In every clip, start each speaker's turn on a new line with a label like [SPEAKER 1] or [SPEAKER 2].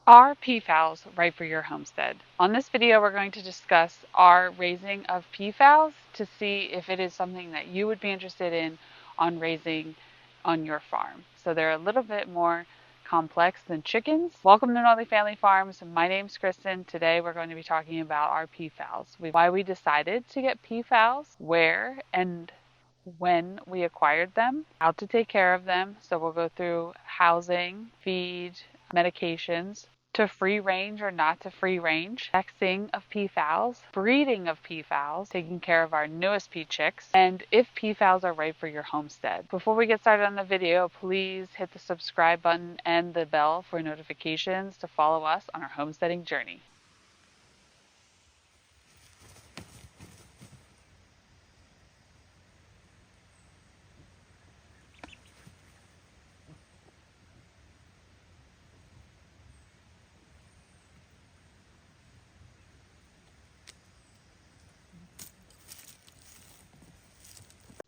[SPEAKER 1] Are peafowls right for your homestead? On this video, we're going to discuss our raising of peafowls to see if it is something that you would be interested in on raising on your farm. So they're a little bit more complex than chickens. Welcome to Northern Family Farms. My name's Kristen. Today we're going to be talking about our peafowls, why we decided to get peafowls, where and when we acquired them, how to take care of them. So we'll go through housing, feed, medications, to free range or not to free range, sexing of peafowls, breeding of peafowls, taking care of our newest peachicks, and if peafowls are right for your homestead. Before we get started on the video, please hit the subscribe button and the bell for notifications to follow us on our homesteading journey.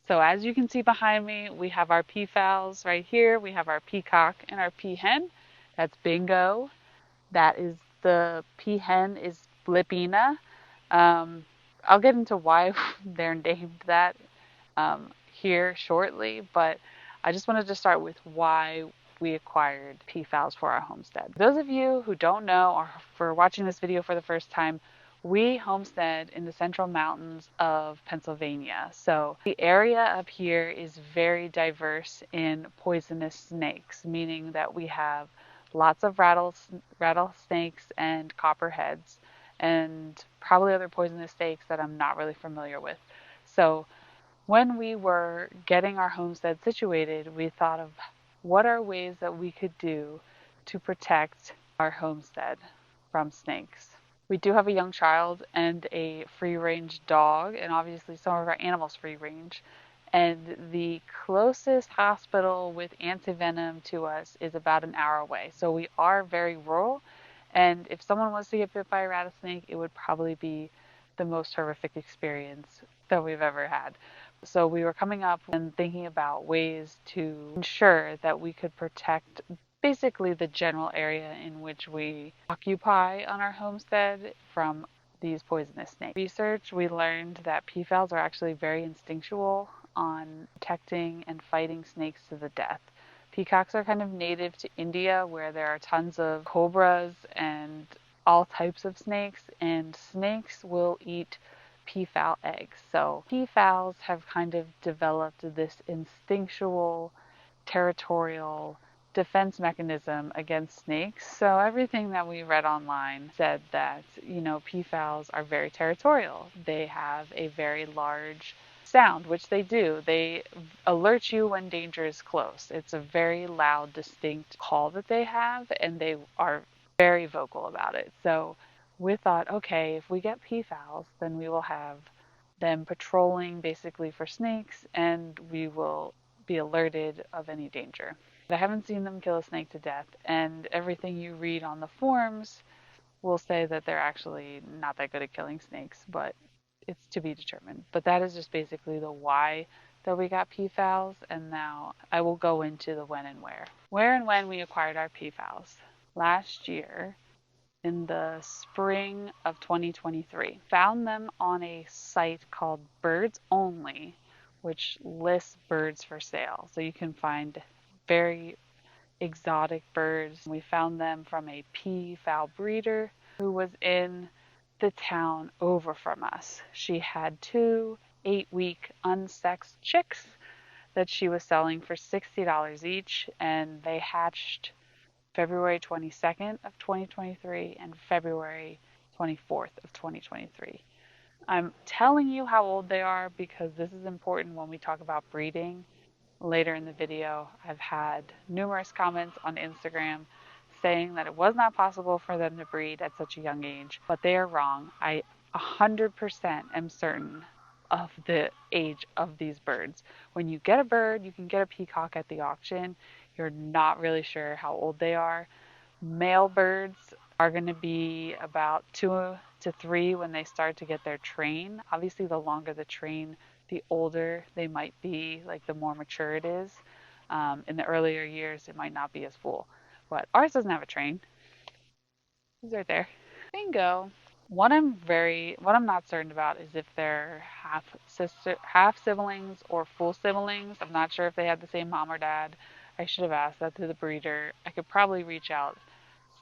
[SPEAKER 1] So as you can see behind me, we have our peafowls right here. We have our peacock and our peahen. That's Bingo. That is the peahen is Blipina. Um, I'll get into why they're named that here shortly, but I just wanted to start with why we acquired peafowls for our homestead. Those of you who don't know or for watching this video for the first time, we homestead in the central mountains of Pennsylvania. So the area up here is very diverse in poisonous snakes, meaning that we have lots of rattlesnakes and copperheads and probably other poisonous snakes that I'm not really familiar with. So when we were getting our homestead situated, we thought of what are ways that we could do to protect our homestead from snakes. We do have a young child and a free range dog, and obviously some of our animals free range. And the closest hospital with antivenom to us is about an hour away. So we are very rural. And if someone was to get bit by a rattlesnake, it would probably be the most horrific experience that we've ever had. So we were coming up and thinking about ways to ensure that we could protect basically the general area in which we occupy on our homestead from these poisonous snakes. Research, we learned that peafowls are actually very instinctual on protecting and fighting snakes to the death. Peacocks are kind of native to India where there are tons of cobras and all types of snakes, and snakes will eat peafowl eggs. So peafowls have kind of developed this instinctual, territorial defense mechanism against snakes. So everything that we read online said that, peafowls are very territorial. They have a very large sound, which they do. They alert you when danger is close. It's a very loud, distinct call that they have, and they are very vocal about it. So we thought, okay, if we get peafowls, then we will have them patrolling basically for snakes, and we will be alerted of any danger. I haven't seen them kill a snake to death, and everything you read on the forums will say that they're actually not that good at killing snakes, but it's to be determined. But that is just basically the why that we got peafowls, and now I will go into the when and where. Where and when we acquired our peafowls. Last year, in the spring of 2023. Found them on a site called Birds Only, which lists birds for sale. So you can find very exotic birds. We found them from a peafowl breeder who was in the town over from us. She had two 8-week unsexed chicks that she was selling for $60 each, and they hatched February 22nd of 2023 and February 24th of 2023. I'm telling you how old they are because this is important when we talk about breeding later in the video. I've had numerous comments on Instagram saying that it was not possible for them to breed at such a young age, but they are wrong. I 100% am certain of the age of these birds. When you get a bird, you can get a peacock at the auction. You're not really sure how old they are. Male birds are going to be about 2 to 3 when they start to get their train. Obviously, the longer the train, the older they might be, like the more mature it is. In the earlier years, it might not be as full. But ours doesn't have a train. He's right there. Bingo. What I'm not certain about is if they're half siblings or full siblings. I'm not sure if they had the same mom or dad. I should have asked that to the breeder. I could probably reach out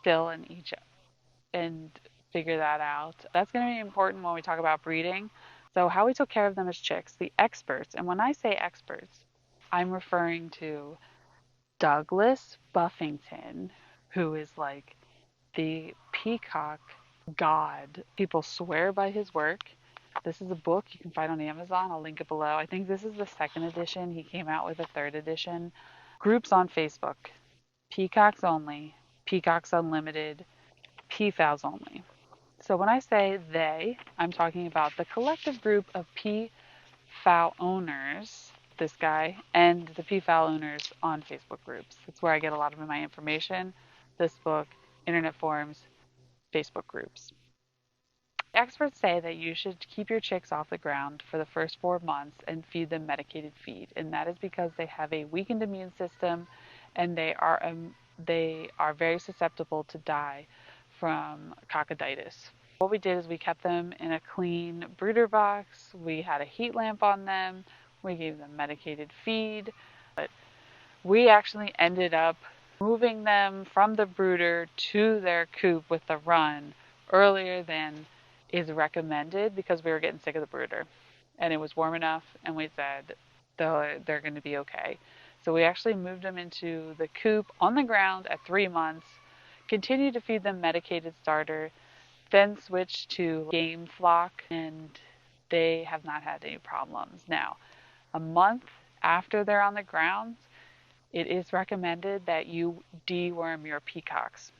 [SPEAKER 1] still and figure that out. That's going to be important when we talk about breeding. So how we took care of them as chicks, the experts, and when I say experts, I'm referring to Douglas Buffington, who is like the peacock god. People swear by his work. This is a book you can find on Amazon. I'll link it below. I think this is the second edition. He came out with a third edition. Groups on Facebook: Peacocks Only, Peacocks Unlimited, Peafowls Only. So when I say they, I'm talking about the collective group of peafowl owners, this guy, and the peafowl owners on Facebook groups. That's where I get a lot of my information. This book, internet forums, Facebook groups. Experts say that you should keep your chicks off the ground for the first 4 months and feed them medicated feed, and that is because they have a weakened immune system, and they are very susceptible to die from cocciditis. What we did is we kept them in a clean brooder box. We had a heat lamp on them. We gave them medicated feed. But we actually ended up moving them from the brooder to their coop with the run earlier than is recommended because we were getting sick of the brooder. And it was warm enough, and we said they're going to be okay. So we actually moved them into the coop on the ground at 3 months, continued to feed them medicated starter, then switched to game flock, and they have not had any problems. Now, a month after they're on the ground, it is recommended that you deworm your peacocks.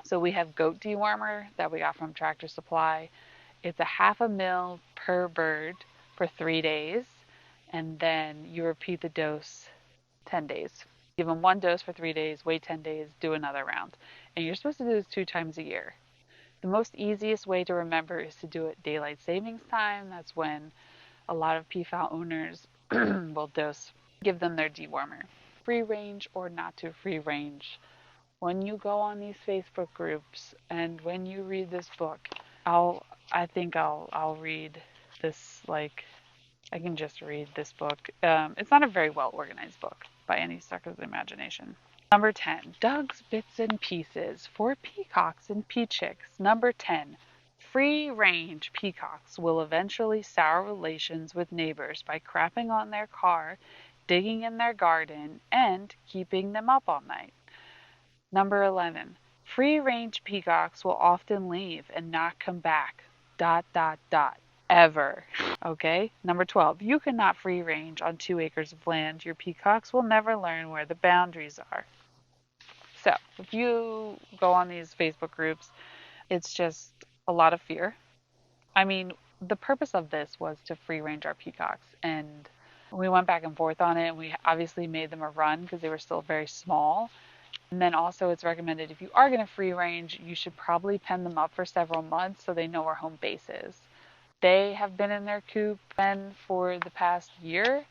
[SPEAKER 1] So we have goat dewormer that we got from Tractor Supply. It's a half a mil per bird for 3 days, and then you repeat the dose 10 days. Give them one dose for 3 days, wait 10 days, do another round. And you're supposed to do this 2 times a year. The most easiest way to remember is to do it daylight savings time. That's when a lot of peafowl owners will give them their dewormer. Free range or not too free range. When you go on these Facebook groups and when you read this book, I'll read this, like, I can just read this book. It's not a very well organized book by any stretch of the imagination. Number 10, Doug's Bits and Pieces for Peacocks and Peachicks. Number 10, free range peacocks will eventually sour relations with neighbors by crapping on their car, digging in their garden, and keeping them up all night. Number 11, free range peacocks will often leave and not come back. ... Ever. Okay? Number 12, you cannot free range on 2 acres of land. Your peacocks will never learn where the boundaries are. So, if you go on these Facebook groups, it's just a lot of fear. I mean, the purpose of this was to free range our peacocks, and we went back and forth on it, and we obviously made them a run because they were still very small. And then also it's recommended if you are going to free range, you should probably pen them up for several months so they know where home base is. They have been in their coop and for the past year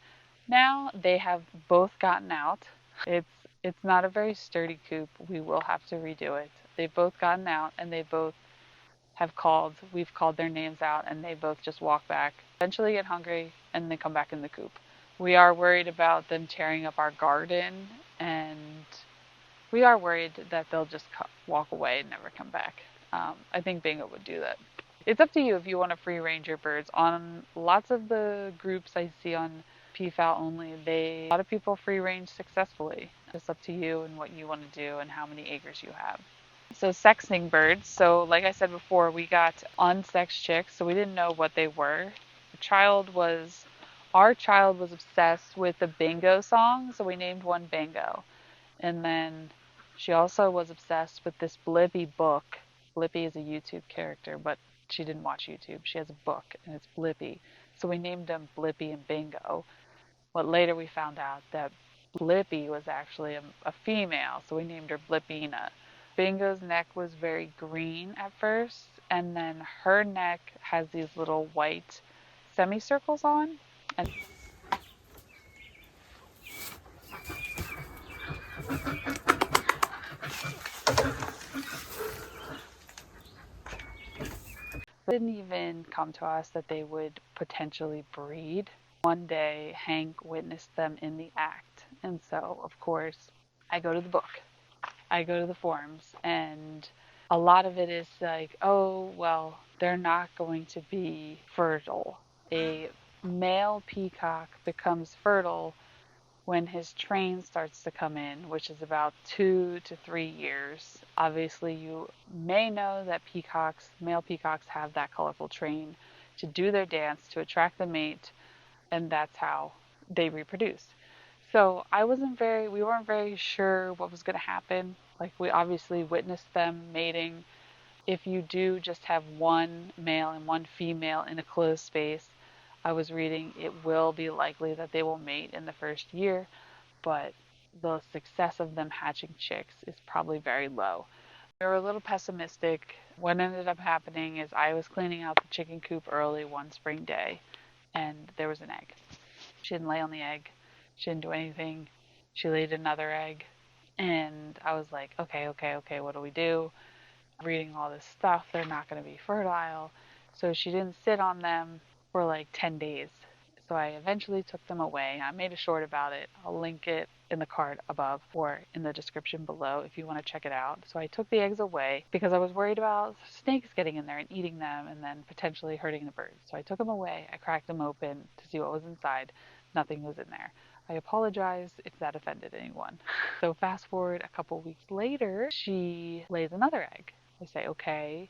[SPEAKER 1] now. They have both gotten out. It's not a very sturdy coop. We will have to redo it. They've both gotten out, and they both have called. We've called their names out, and they both just walk back. Eventually get hungry, and they come back in the coop. We are worried about them tearing up our garden, and we are worried that they'll just walk away and never come back. I think Bingo would do that. It's up to you if you want to free range your birds. On lots of the groups I see on Peafowl Only, a lot of people free range successfully. It's up to you and what you want to do and how many acres you have. So sexing birds. So like I said before, we got unsexed chicks, so we didn't know what they were. Our child was obsessed with the Bingo song, so we named one Bingo. And then she also was obsessed with this Blippi book. Blippi is a YouTube character, but she didn't watch YouTube. She has a book, and it's Blippi. So we named them Blippi and Bingo. But later we found out that Blippi was actually a female, so we named her Blippina. Bingo's neck was very green at first, and then her neck has these little white semicircles on. And It didn't even come to us that they would potentially breed. One day, Hank witnessed them in the act. And so, of course, I go to the book, I go to the forums, and a lot of it is like, oh, well, they're not going to be fertile. A male peacock becomes fertile when his train starts to come in, which is about 2 to 3 years. Obviously, you may know that peacocks, male peacocks, have that colorful train to do their dance to attract the mate, and that's how they reproduce. So we weren't very sure what was going to happen. Like, we obviously witnessed them mating. If you do just have one male and one female in a closed space, I was reading it will be likely that they will mate in the first year, but the success of them hatching chicks is probably very low. We were a little pessimistic. What ended up happening is I was cleaning out the chicken coop early one spring day, and there was an egg. She didn't lay on the egg. She didn't do anything. She laid another egg, and I was like, okay, okay, okay, what do we do? Reading all this stuff, they're not going to be fertile. So she didn't sit on them for like 10 days. So I eventually took them away. I made a short about it. I'll link it in the card above or in the description below if you want to check it out. So I took the eggs away because I was worried about snakes getting in there and eating them and then potentially hurting the birds. So I took them away. I cracked them open to see what was inside. Nothing was in there. I apologize if that offended anyone. So fast forward a couple weeks later, she lays another egg. I say, okay,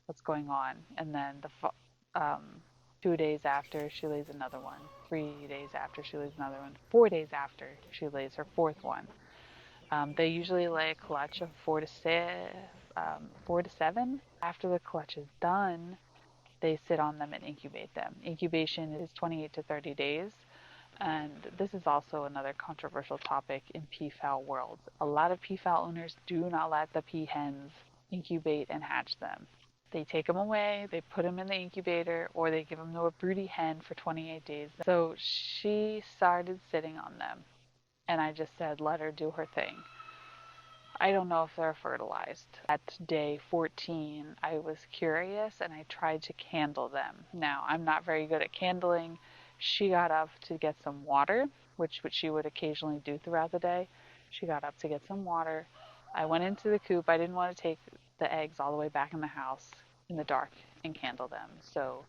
[SPEAKER 1] what's going on? And then 2 days after, she lays another one. 3 days after, she lays another one. 4 days after, she lays her fourth one. They usually lay a clutch of 4 to 7. After the clutch is done, they sit on them and incubate them. Incubation is 28 to 30 days. And this is also another controversial topic in peafowl world. A lot of peafowl owners do not let the peahens incubate and hatch them. They take them away, they put them in the incubator, or they give them to a broody hen for 28 days. So she started sitting on them, and I just said, let her do her thing. I don't know if they're fertilized. At day 14, I was curious and I tried to candle them. Now, I'm not very good at candling. She got up to get some water, which she would occasionally do throughout the day. She got up to get some water. I went into the coop. I didn't want to take the eggs all the way back in the house in the dark and candle them. So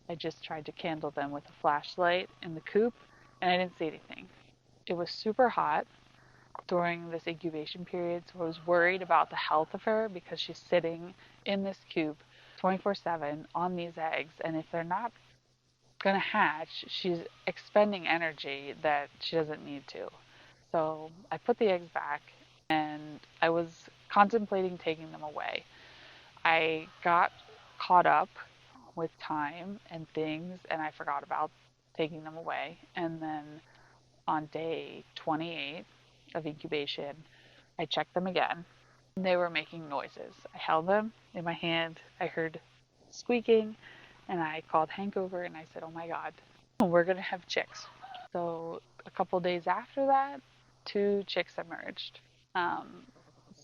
[SPEAKER 1] I just tried to candle them with a flashlight in the coop, and I didn't see anything. It was super hot during this incubation period, so I was worried about the health of her because she's sitting in this coop 24/7 on these eggs, and if they're not going to hatch, she's expending energy that she doesn't need to. So I put the eggs back, and I was contemplating taking them away. I got caught up with time and things, and I forgot about taking them away. And then on day 28 of incubation, I checked them again. They were making noises. I held them in my hand. I heard squeaking, and I called Hank over and I said, oh my God, we're going to have chicks. So a couple days after that, 2 chicks emerged. Um,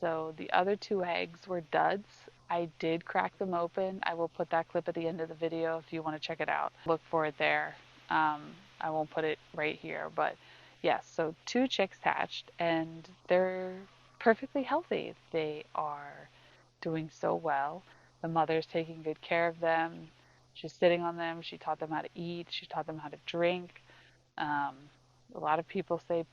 [SPEAKER 1] so the other 2 eggs were duds. I did crack them open. I will put that clip at the end of the video if you want to check it out. Look for it there. I won't put it right here, but yes, so 2 chicks hatched and they're perfectly healthy. They are doing so well. The mother's taking good care of them. She's sitting on them. She taught them how to eat. She taught them how to drink. Um, a lot of people say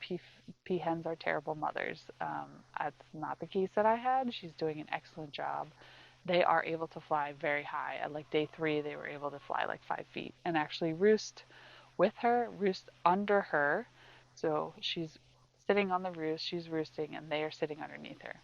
[SPEAKER 1] peahens are terrible mothers. That's not the case that I had. She's doing an excellent job. They are able to fly very high. At like day 3, they were able to fly like 5 feet and actually roost with her, roost under her. So she's sitting on the roost, she's roosting, and they are sitting underneath her.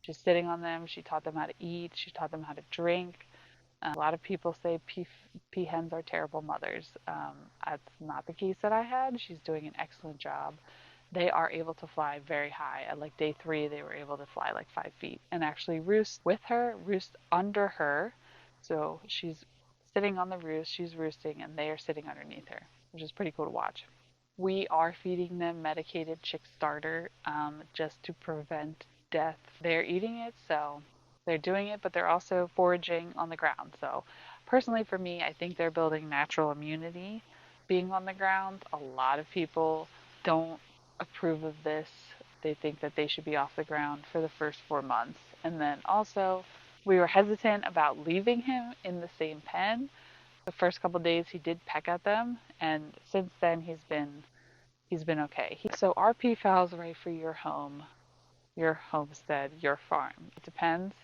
[SPEAKER 1] She's sitting on them. She taught them how to eat. She taught them how to drink. A lot of people say peahens are terrible mothers. That's not the case that I had. She's doing an excellent job. They are able to fly very high. At like day 3, they were able to fly like 5 feet and actually roost with her, roost under her. So she's sitting on the roost, she's roosting, and they are sitting underneath her, which is pretty cool to watch. We are feeding them medicated chick starter just to prevent death. They're eating it, so they're doing it, but they're also foraging on the ground. So, personally, for me, I think they're building natural immunity being on the ground. A lot of people don't approve of this. They think that they should be off the ground for the first 4 months. And then also, we were hesitant about leaving him in the same pen. The first couple of days he did peck at them, and since then he's been okay. So our peafowls are right for your home, your homestead, your farm. It depends.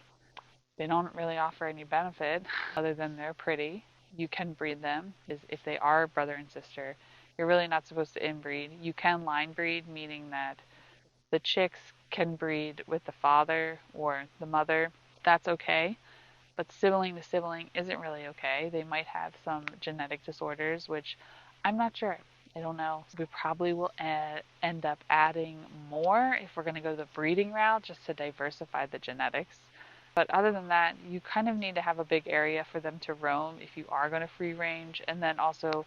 [SPEAKER 1] They don't really offer any benefit other than they're pretty. You can breed them if they are brother and sister. You're really not supposed to inbreed. You can line breed, meaning that the chicks can breed with the father or the mother. That's okay. But sibling to sibling isn't really okay. They might have some genetic disorders, which I'm not sure. I don't know. We probably will end up adding more if we're going to go the breeding route just to diversify the genetics. But other than that, you kind of need to have a big area for them to roam if you are going to free range. And then also,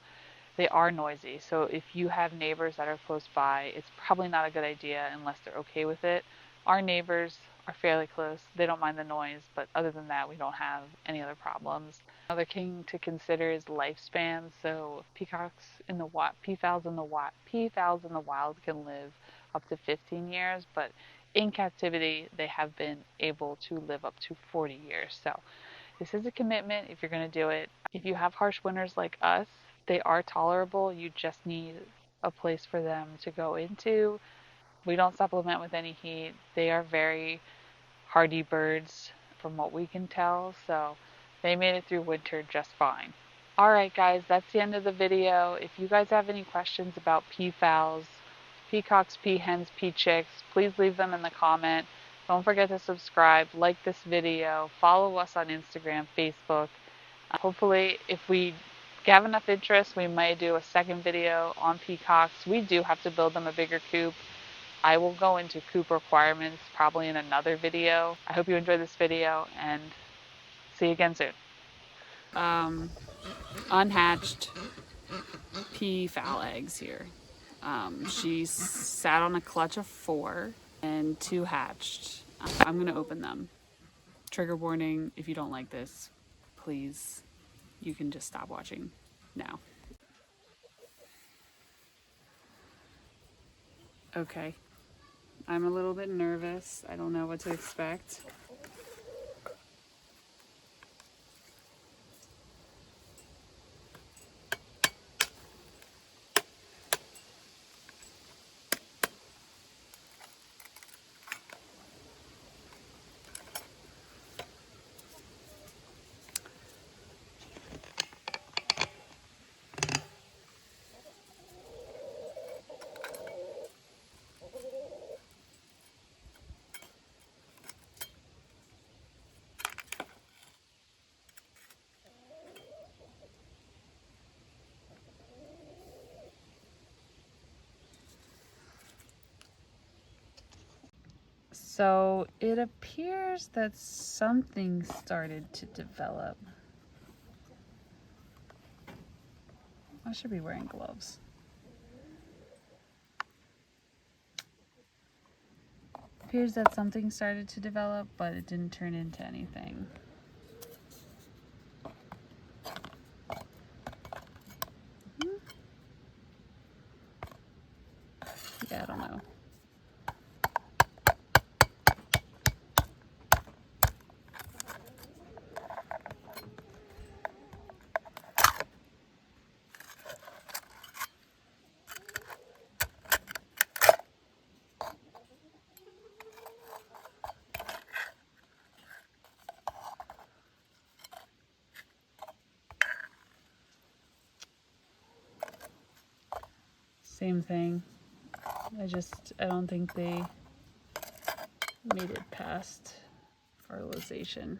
[SPEAKER 1] they are noisy. So if you have neighbors that are close by, it's probably not a good idea unless they're okay with it. Our neighbors are fairly close. They don't mind the noise, but other than that, we don't have any other problems. Another thing to consider is lifespan. So peacocks in the wild, peafowls in the wild can live up to 15 years, but in captivity, they have been able to live up to 40 years. So this is a commitment if you're going to do it. If you have harsh winters like us, they are tolerable. You just need a place for them to go into. We don't supplement with any heat. They are very hardy birds from what we can tell, so they made it through winter just fine. Alright guys, that's the end of the video. If you guys have any questions about peafowls, peacocks, peahens, peachicks, please leave them in the comment. Don't forget to subscribe, like this video, follow us on Instagram, Facebook. Hopefully, if we have enough interest, we might do a second video on peacocks. We do have to build them a bigger coop. I will go into coop requirements probably in another video. I hope you enjoyed this video and see you again soon. Unhatched peafowl eggs here. She sat on a clutch of 4 and 2 hatched. I'm gonna open them. Trigger warning, if you don't like this, please, you can just stop watching now. Okay, I'm a little bit nervous. I don't know what to expect. So it appears that something started to develop. I should be wearing gloves. Appears that something started to develop, but it didn't turn into anything. Yeah, I don't know. Same thing. I don't think they made it past fertilization.